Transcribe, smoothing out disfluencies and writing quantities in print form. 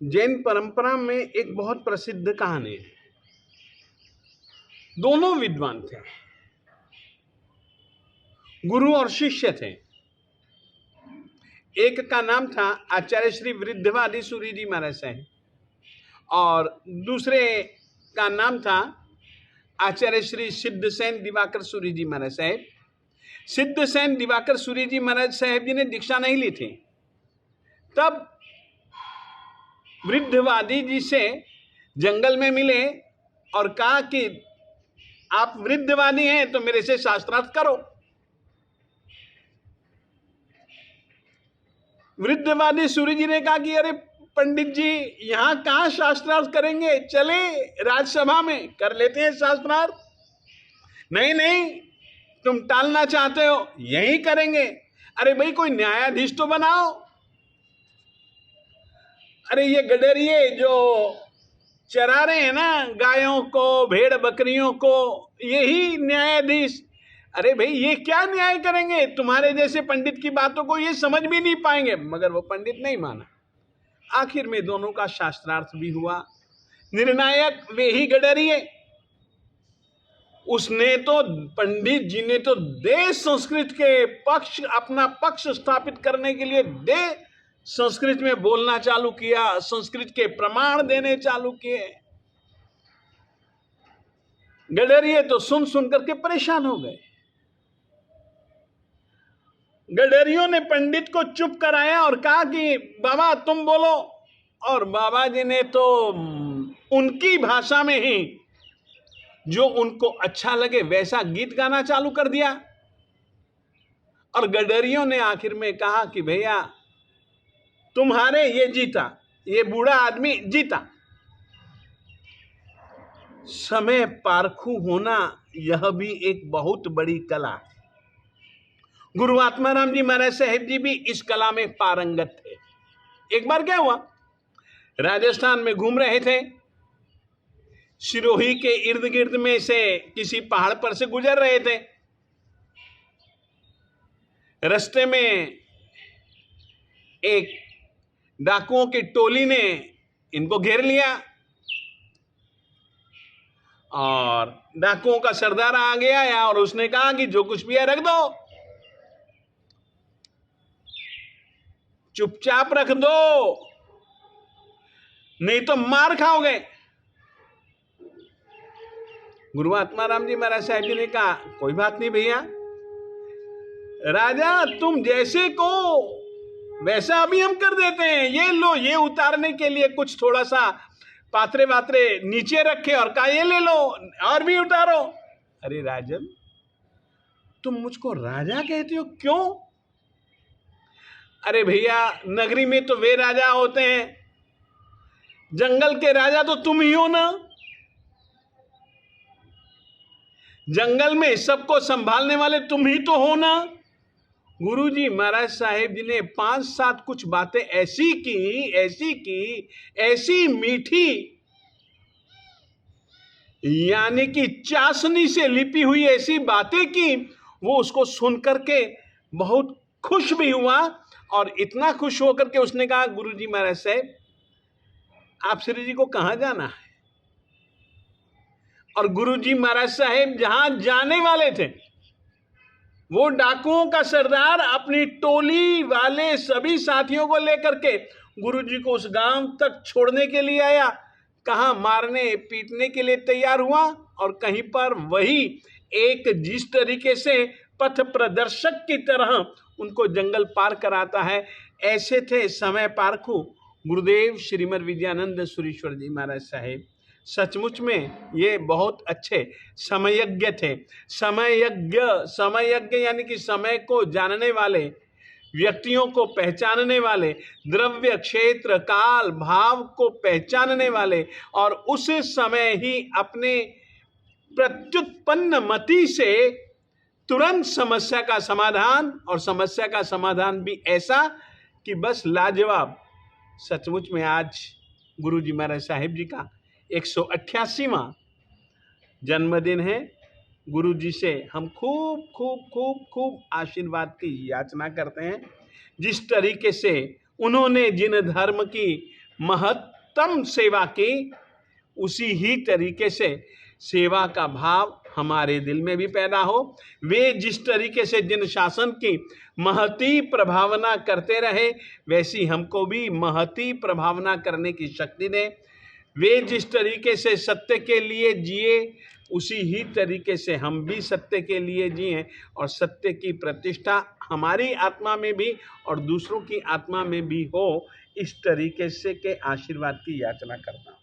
जैन परंपरा में एक बहुत प्रसिद्ध कहानी है। दोनों विद्वान थे, गुरु और शिष्य थे। एक का नाम था आचार्य श्री वृद्धवादी सूरी जी महाराज साहब और दूसरे का नाम था आचार्य श्री सिद्धसेन दिवाकर सूरी जी महाराज साहब। सिद्धसेन दिवाकर सूरी जी महाराज साहब जी ने दीक्षा नहीं ली थी। तब वृद्धवादी जी से जंगल में मिले और कहा कि आप वृद्धवादी हैं तो मेरे से शास्त्रार्थ करो। वृद्धवादी सूरी जी ने कहा कि अरे पंडित जी, यहां कहां शास्त्रार्थ करेंगे, चले राजसभा में कर लेते हैं शास्त्रार्थ। नहीं नहीं, तुम टालना चाहते हो, यही करेंगे। अरे भाई, कोई न्यायाधीश तो बनाओ। अरे ये गडरिये जो चरा रहे हैं ना गायों को, भेड़ बकरियों को, यही न्यायाधीश। अरे भाई, ये क्या न्याय करेंगे, तुम्हारे जैसे पंडित की बातों को ये समझ भी नहीं पाएंगे। मगर वो पंडित नहीं माना। आखिर में दोनों का शास्त्रार्थ भी हुआ। निर्णायक वे ही गडरिये। उसने तो, पंडित जी ने तो देश संस्कृत के पक्ष, अपना पक्ष स्थापित करने के लिए संस्कृत में बोलना चालू किया, संस्कृत के प्रमाण देने चालू किए। गडरिये तो सुन सुन करके परेशान हो गए। गडरियों ने पंडित को चुप कराया और कहा कि बाबा तुम बोलो। और बाबा जी ने तो उनकी भाषा में ही जो उनको अच्छा लगे वैसा गीत गाना चालू कर दिया। और गडरियों ने आखिर में कहा कि भैया, तुम्हारे ये जीता, ये बूढ़ा आदमी जीता। समय पारखू होना यह भी एक बहुत बड़ी कला है। गुरु आत्माराम जी महाराज साहेब जी भी इस कला में पारंगत थे। एक बार क्या हुआ, राजस्थान में घूम रहे थे। सिरोही के इर्द गिर्द में से किसी पहाड़ पर से गुजर रहे थे। रास्ते में एक डाकुओं की टोली ने इनको घेर लिया और डाकुओं का सरदार आ गया और उसने कहा कि जो कुछ भी है रख दो, चुपचाप रख दो, नहीं तो मार खाओगे। गुरु आत्माराम जी महाराज साहब जी ने कहा कोई बात नहीं भैया, राजा तुम जैसे को वैसा अभी हम कर देते हैं। ये लो, ये उतारने के लिए कुछ थोड़ा सा पात्रे वात्रे नीचे रखे और कहा ये ले लो और भी उतारो। अरे राजन, तुम मुझको राजा कहते हो, क्यों? अरे भैया, नगरी में तो वे राजा होते हैं, जंगल के राजा तो तुम ही हो ना। जंगल में सबको संभालने वाले तुम ही तो हो ना। गुरुजी महाराज साहेब जी ने 5-7 कुछ बातें ऐसी की, ऐसी मीठी, यानी कि चाशनी से लिपी हुई ऐसी बातें की। वो उसको सुन करके बहुत खुश भी हुआ और इतना खुश होकर के उसने कहा, गुरुजी महाराज साहेब, आप श्री जी को कहां जाना है? और गुरुजी महाराज साहेब जहां जाने वाले थे, वो डाकुओं का सरदार अपनी टोली वाले सभी साथियों को लेकर के गुरुजी को उस गांव तक छोड़ने के लिए आया। कहां मारने पीटने के लिए तैयार हुआ और कहीं पर वही एक जिस तरीके से पथ प्रदर्शक की तरह उनको जंगल पार कराता है। ऐसे थे समय पारखू गुरुदेव श्रीमद विद्यानंद सुरीश्वर जी महाराज साहेब। सचमुच में ये बहुत अच्छे समयज्ञ थे। समयज्ञ यानी कि समय को जानने वाले, व्यक्तियों को पहचानने वाले, द्रव्य क्षेत्र काल भाव को पहचानने वाले और उस समय ही अपने प्रत्युत्पन्न मति से तुरंत समस्या का समाधान, और समस्या का समाधान भी ऐसा कि बस लाजवाब। सचमुच में आज गुरुजी महाराज साहेब जी का 188वां जन्मदिन है। गुरु जी से हम खूब खूब खूब खूब आशीर्वाद की याचना करते हैं। जिस तरीके से उन्होंने जिन धर्म की महत्तम सेवा की, उसी ही तरीके से सेवा का भाव हमारे दिल में भी पैदा हो। वे जिस तरीके से जिन शासन की महती प्रभावना करते रहे, वैसी हमको भी महती प्रभावना करने की शक्ति दें। वे जिस तरीके से सत्य के लिए जिए, उसी ही तरीके से हम भी सत्य के लिए जिएं और सत्य की प्रतिष्ठा हमारी आत्मा में भी और दूसरों की आत्मा में भी हो, इस तरीके से के आशीर्वाद की याचना करता हूँ।